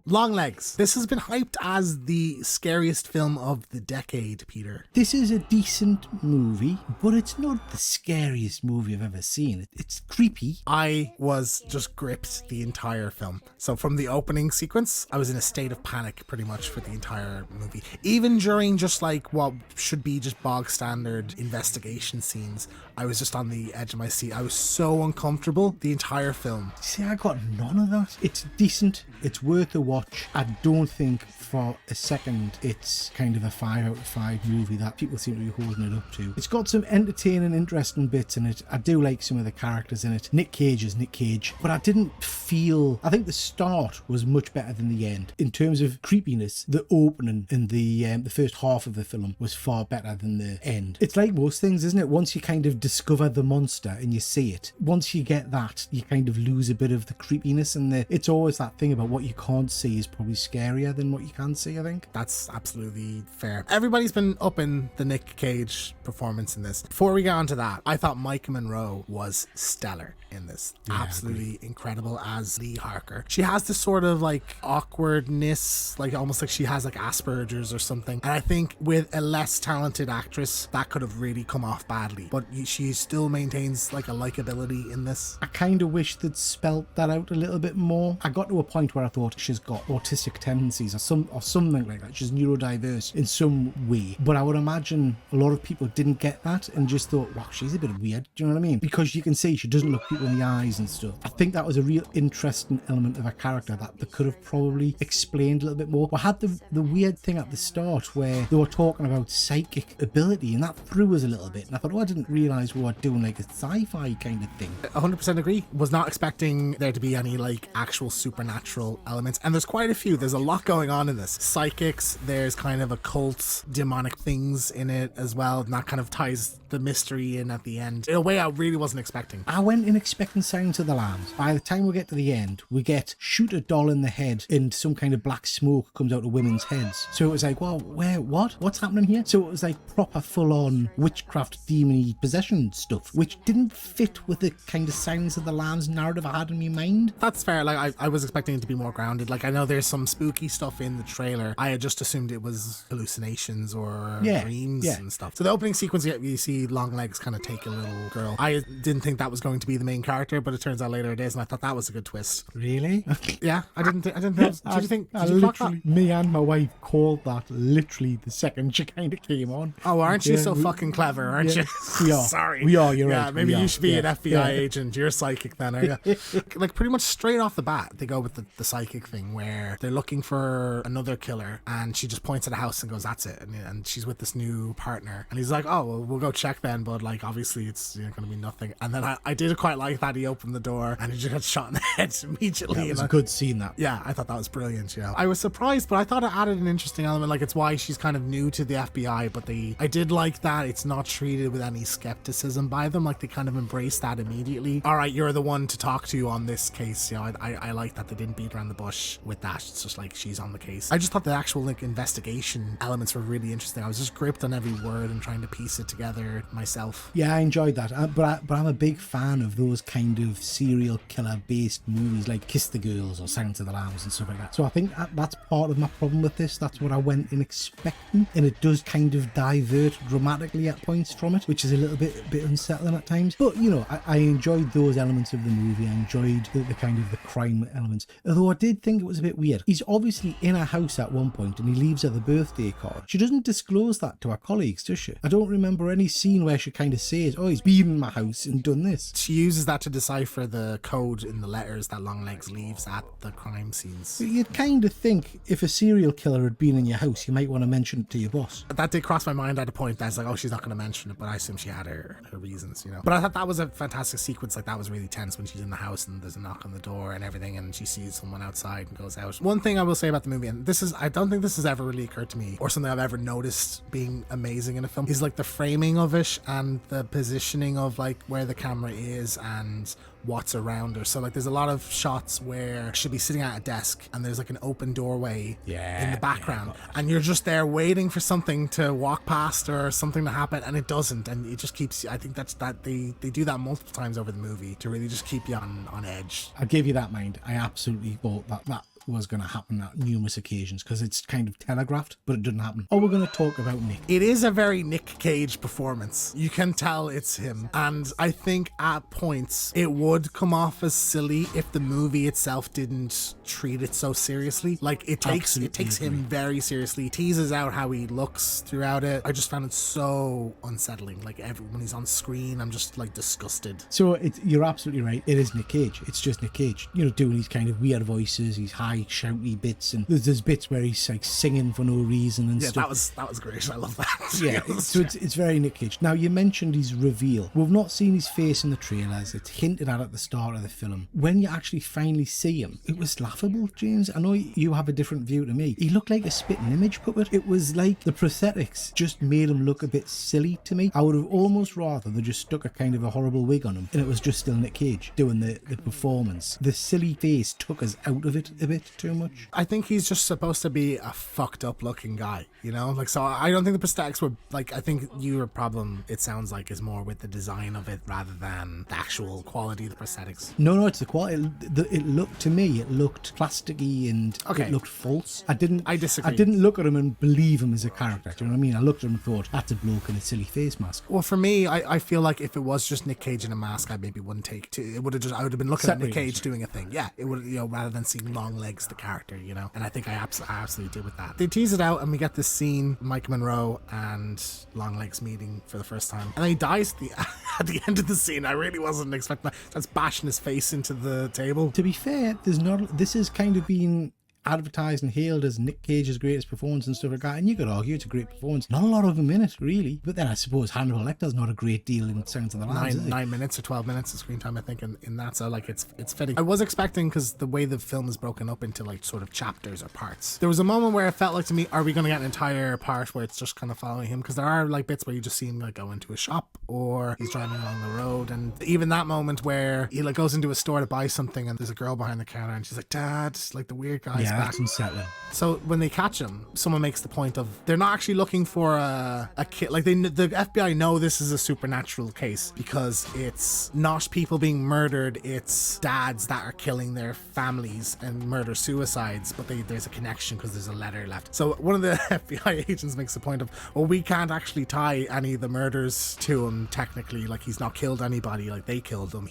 Longlegs. This has been hyped as the scariest film of the decade, Peter. This is a decent movie, but it's not the scariest movie I've ever seen. It's creepy. I was just gripped the entire film. So from the opening sequence, I was in a state of panic pretty much for the entire movie. Even during just like what should be just bog standard investigation scenes, I was just on the edge of my seat. I was so uncomfortable the entire film. See, I got none of that. It's decent. It's worth a watch. I don't think for a second it's kind of a 5 out of 5 movie that people seem to be holding it up to. It's got some entertaining, interesting bits in it. I do like some of the characters in it. Nick Cage is Nick Cage, but I didn't feel... I think the start was much better than the end. In terms of creepiness, the opening and the first half of the film was far better than the end. It's like most things, isn't it? Once you kind of discover the monster and you see it, once you get that, you kind of lose a bit of the creepiness, and it's always that thing about what you can't see is probably scarier than what you can see, I think. That's absolutely fair. Everybody's been upping the Nick Cage performance in this. Before we get onto that, I thought Maeka Monroe was stellar in this. Yeah, Absolutely incredible as Lee Harker. She has this sort of like awkwardness, like almost like she has like Asperger's or something. And I think with a less talented actress, that could have really come off badly. But she still maintains like a likability in this. I kind of wish they'd spelt that out a little bit more. I got to a point where I thought she's got autistic tendencies or something like that. She's neurodiverse in some way. But I would imagine a lot of people didn't get that and just thought, wow, she's a bit weird. Do you know what I mean? Because you can see she doesn't look people in the eyes and stuff. I think that was a real interesting element of her character that they could have probably explained a little bit more. We had the weird thing at the start where they were talking about psychic ability, and that threw us a little bit. And I thought, oh, I didn't realise we were doing like a sci-fi kind of thing. 100% agree. Was not expecting there to be any like actual supernatural elements. And there's quite a few. There's a lot going on in this. Psychics, there's kind of occult demonic things in it as well. And that kind of ties the mystery in at the end in a way I really wasn't expecting. I went in expecting Silence of the Lambs. By the time we get to the end, we get shoot a doll in the head and some kind of black smoke comes out of women's heads. So it was like, well, where, what's happening here? So it was like proper full-on witchcraft, demon-y possession stuff, which didn't fit with the kind of Silence of the Lambs narrative I had in my mind. That's fair. Like I was expecting it to be more grounded. Like I know there's some spooky stuff in the trailer. I had just assumed it was hallucinations or dreams and stuff. So the opening sequence, you see Longlegs kind of take a little girl. I didn't think that was going to be the main character, but it turns out later it is, and I thought that was a good twist. Really? Yeah, I didn't think. Did you think? Did you clock that? Me and my wife called that literally the second she kind of came on. Oh, aren't you so fucking clever, aren't you? We are. Sorry. We are, you're right. Yeah, maybe you should be an FBI agent. You're psychic then, are you? Like pretty much straight off the bat, they go with the psychic thing where they're looking for another killer, and she just points at a house and goes, that's it. And she's with this new partner. And he's like, oh, well, we'll go check then, but like obviously it's going to be nothing. And then I did quite like that he opened the door and he just got shot in the head immediately. It was a good scene, that. Yeah, I thought that was brilliant. Yeah, I was surprised, but I thought it added an interesting element. Like it's why she's kind of new to the FBI, but I did like that it's not treated with any skepticism by them. Like they kind of embrace that immediately. All right, you're the one to talk to on this case. You know, I like that they didn't beat around the bush with that. It's just like she's on the case. I just thought the actual like investigation elements were really interesting. I was just gripped on every word and trying to piece it together myself. Yeah, I enjoyed that. But I'm a big fan of those kind of serial killer based movies like Kiss the Girls or Silence of the Lambs and stuff like that. So I think that's part of my problem with this. That's what I went in expecting, and it does kind of divert dramatically at points from it, which is a little bit unsettling at times. But you know, I enjoyed those elements of the movie. I enjoyed the kind of the crime elements, although I did think it was a bit weird. He's obviously in a house at one point and he leaves her the birthday card. She doesn't disclose that to her colleagues, does she? I don't remember any scene where she kind of says, oh, he's been in my house and done this. She uses that to decipher the code in the letters that Longlegs leaves at the crime scenes. You'd kind of think if a serial killer had been in your house, you might want to mention it to your boss. That did cross my mind at a point. That's like, oh, she's not going to mention it, but I assume she had her reasons, you know. But I thought that was a fantastic sequence. Like that was really tense when she's in the house and there's a knock on the door and everything, and she sees someone outside and goes out. One thing I will say about the movie, and I don't think this has ever really occurred to me, or something I've ever noticed being amazing in a film, is like the framing of it and the positioning of like where the camera is and what's around her. So like there's a lot of shots where she'll be sitting at a desk and there's like an open doorway in the background, and you're just there waiting for something to walk past or something to happen, and it doesn't, and it just keeps, I think that they do that multiple times over the movie to really just keep you on edge. I'll give you that, mind. I absolutely thought that was going to happen at numerous occasions because it's kind of telegraphed, but it didn't happen. Oh, we're going to talk about Nick. It is a very Nick Cage performance. You can tell it's him. And I think at points it would come off as silly if the movie itself didn't treat it so seriously. Like it takes him very seriously, teases out how he looks throughout it. I just found it so unsettling. Like when he's on screen, I'm just like disgusted. So you're absolutely right. It is Nick Cage. It's just Nick Cage, you know, doing these kind of weird voices, these high shouty bits, and there's bits where he's like singing for no reason and stuff. That was great. I love that. Yeah, so it's very Nick Cage. Now, you mentioned his reveal. We've not seen his face in the trailers. It's hinted at the start of the film. When you actually finally see him, it was laughable, James. I know you have a different view to me. He looked like a spitting image puppet. It was like the prosthetics just made him look a bit silly to me. I would have almost rather they just stuck a kind of a horrible wig on him and it was just still Nick Cage doing the performance. The silly face took us out of it a bit too much. I think he's just supposed to be a fucked up looking guy, you know? Like, so I don't think the prosthetics were, like, I think your problem, it sounds like, is more with the design of it rather than the actual quality of the prosthetics. No, it's the quality. It looked, to me, it looked plasticky and it looked false. I disagree. I didn't look at him and believe him as a character. Do you know what I mean? I looked at him and thought, that's a bloke in a silly face mask. Well, for me, I feel like if it was just Nick Cage in a mask, I maybe wouldn't take to it. I would have been looking at Nick Cage doing a thing. Yeah, it would, you know, rather than seeing Longlegs, the character, you know. And I think I absolutely did with that. They tease it out, and we get this scene: Mike Monroe and Longlegs meeting for the first time, and then he dies at the end of the scene. I really wasn't expecting that. That's bashing his face into the table. To be fair, this is kind of been advertised and hailed as Nick Cage's greatest performance and stuff like that, and you could argue it's a great performance. Not a lot of them in it, really, but then I suppose Hannibal Lecter's not a great deal in Sounds of the Lambs, is he? 9 minutes or 12 minutes of screen time, I think, in that, so like it's fitting. I was expecting, because the way the film is broken up into like sort of chapters or parts, there was a moment where it felt like to me, are we going to get an entire part where it's just kind of following him? Because there are like bits where you just see him like go into a shop or he's driving along the road, and even that moment where he like goes into a store to buy something and there's a girl behind the counter and she's like, Dad, like the weird guy's back. That's unsettling. So when they catch him, someone makes the point of they're not actually looking for a kid. Like the FBI know this is a supernatural case because it's not people being murdered, it's dads that are killing their families and murder suicides, but there's a connection because there's a letter left. So one of the FBI agents makes the point of, well, we can't actually tie any of the murders to him technically. Like he's not killed anybody, like they killed him.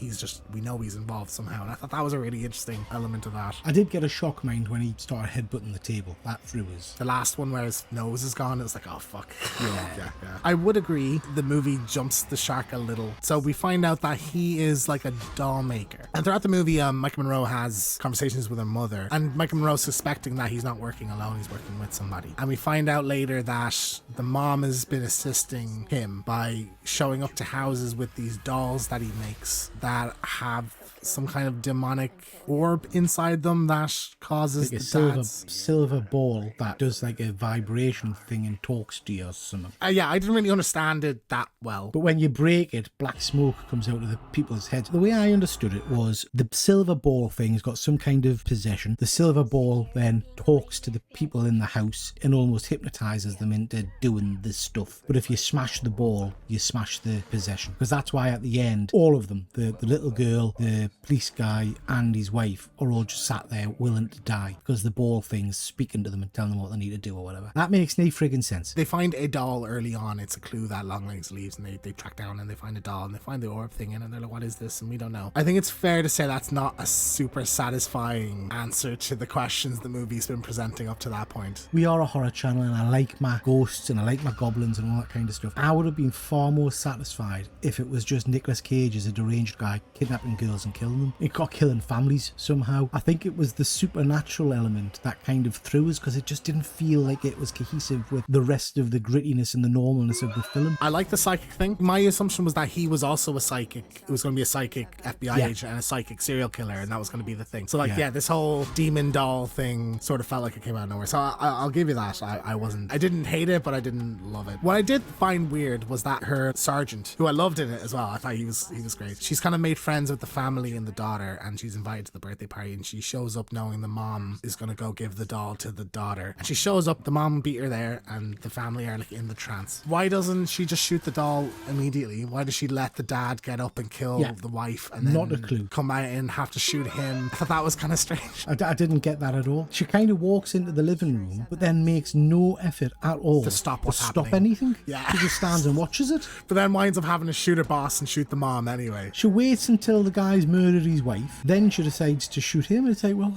We know he's involved somehow. And I thought that was a really interesting element of that. I did get a shock mind when he started headbutting the table. That threw us. The last one where his nose is gone, it was like, oh fuck. Yeah. I would agree the movie jumps the shark a little. So we find out that he is like a doll maker. And throughout the movie, Mike Monroe has conversations with her mother. And Mike Monroe's suspecting that he's not working alone, he's working with somebody. And we find out later that the mom has been assisting him by showing up to houses with these dolls that he makes that have some kind of demonic orb inside them that causes like the silver ball that does like a vibration thing and talks to you or something. Yeah, I didn't really understand it that well. But when you break it, black smoke comes out of the people's heads. The way I understood it was the silver ball thing has got some kind of possession. The silver ball then talks to the people in the house and almost hypnotizes them into doing this stuff. But if you smash the ball, you smash the possession. Because that's why at the end, all of them, the little girl, the police guy and his wife are all just sat there willing to die because the ball thing's speaking to them and telling them what they need to do or whatever. That makes no friggin' sense. They find a doll early on. It's a clue that Longlegs leaves, and they track down and they find a doll and they find the orb thing in it, and they're like, what is this? And we don't know. I think it's fair to say that's not a super satisfying answer to the questions the movie's been presenting up to that point. We are a horror channel and I like my ghosts and I like my goblins and all that kind of stuff. I would have been far more satisfied if it was just Nicolas Cage as a deranged guy kidnapping girls and killing them. It got killing families somehow. I think it was the supernatural element that kind of threw us because it just didn't feel like it was cohesive with the rest of the grittiness and the normalness of the film. I like the psychic thing. My assumption was that he was also a psychic. It was going to be a psychic FBI agent and a psychic serial killer, and that was going to be the thing. So this whole demon doll thing sort of felt like it came out of nowhere. So I'll give you that. I didn't hate it, but I didn't love it. What I did find weird was that her sergeant, who I loved in it as well, I thought he was great. She's kind of made friends with the family family and the daughter, and she's invited to the birthday party, and she shows up knowing the mom is going to go give the doll to the daughter. And she shows up, the mom beat her there, and the family are like in the trance. Why doesn't she just shoot the doll immediately? Why does she let the dad get up and kill the wife and then not a clue. come out and have to shoot him? I thought that was kind of strange. I didn't get that at all. She kind of walks into the living room, but then makes no effort at all To stop what's stop happening. anything. Yeah. She just stands and watches it. But then winds up having to shoot her boss and shoot the mom anyway. She waits until the guy's murdered his wife, then she decides to shoot him, and it's like, well,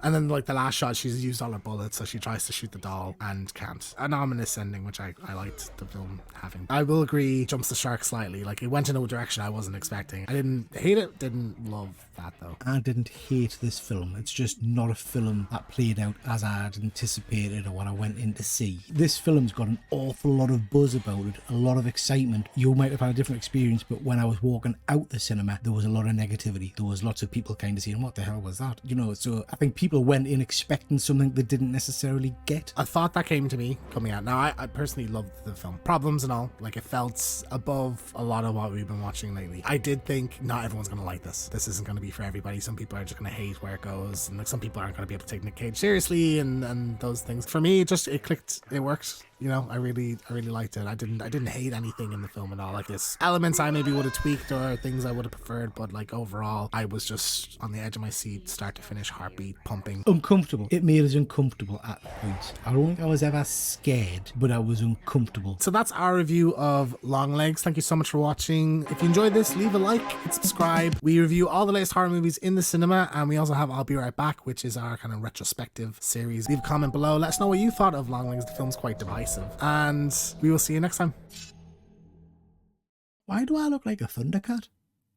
And then like the last shot, she's used all her bullets, so she tries to shoot the doll and can't. An ominous ending, which I liked the film having. I will agree, jumps the shark slightly. Like, it went in a direction I wasn't expecting. I didn't hate it, didn't love that though. I didn't hate this film. It's just not a film that played out as I'd anticipated or what I went in to see. This film's got an awful lot of buzz about it, a lot of excitement. You might have had a different experience, but when I was walking out the cinema, there was a lot of negativity. There was lots of people kind of saying, what the hell was that? You know, so I think people went in expecting something they didn't necessarily get. I thought that came to me coming out. Now, I personally loved the film. Problems and all, like, it felt above a lot of what we've been watching lately. I did think not everyone's going to like this. This isn't going to be for everybody. Some people are just going to hate where it goes, and like some people aren't going to be able to take Nick Cage seriously and those things. For me, it clicked. It worked. You know, I really liked it. I didn't hate anything in the film at all. Like, this elements I maybe would have tweaked or things I would have preferred, but like overall, I was just on the edge of my seat, start to finish, heartbeat pumping. Uncomfortable. It made us uncomfortable at points. I don't think I was ever scared, but I was uncomfortable. So that's our review of Longlegs. Thank you so much for watching. If you enjoyed this, leave a like and subscribe. We review all the latest horror movies in the cinema, and we also have I'll Be Right Back, which is our kind of retrospective series. Leave a comment below. Let us know what you thought of Longlegs. The film's quite divisive. And we will see you next time. Why do I look like a Thundercat?